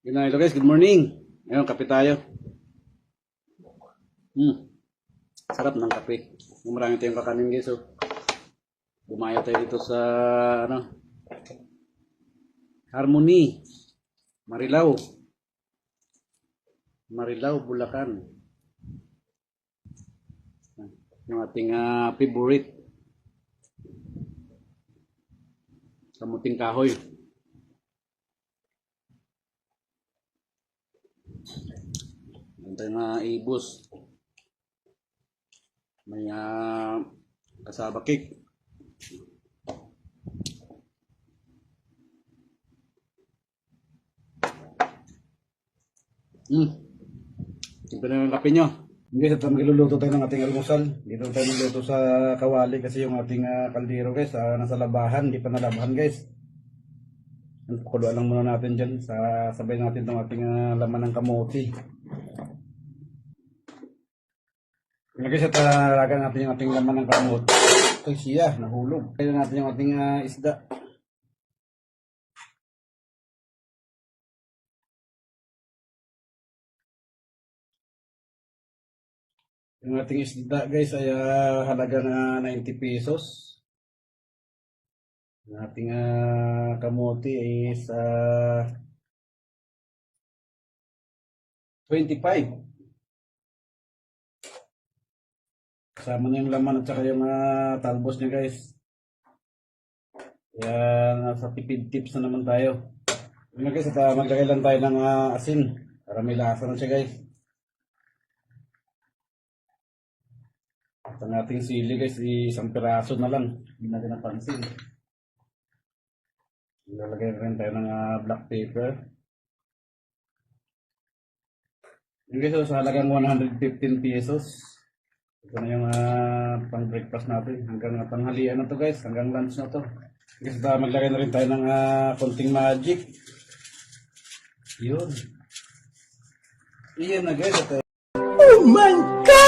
Hello guys, good morning. Ngayon, kape tayo. Sarap ng kape. Marami tayong kakanin guys. So, bumaya tayo dito sa Harmony, Marilao. Marilao, Bulacan. Yung ating favorite. Kamuting kahoy. Ito yung ibus. May kasaba cake. Ito na yung kape nyo. Guys, ito magluluto tayo ng ating almusal. Dito tayo magluto sa kawali kasi yung ating kaldero guys, nasa labahan, hindi pa nalabahan guys. Kuluan lang muna natin dyan, sabay natin itong ating laman ng kamote. Guys, at lagan natin yung ating laman ng kamote. Ito siya, nahulog. Kaya natin yung ating isda. Yung ating isda guys ay halaga na 90 pesos. Yung ating kamote is 25. Kasama na yung laman at saka yung talbos niya guys. Kaya nasa tipid tips na naman tayo. Yun guys, at maglagay lang tayo ng asin para may lasa na siya guys. At ang ating sili guys, isang piraso na lang. Hindi natin napansin. Ilalagay rin tayo ng black pepper. Yung guys, sa halagang 115 pesos. Ito na yung pang breakfast natin. Hanggang tanghalian na to guys. Hanggang lunch na to. Guys, maglagay na rin tayo ng konting magic. Yun. Iyan na guys. Oh my God!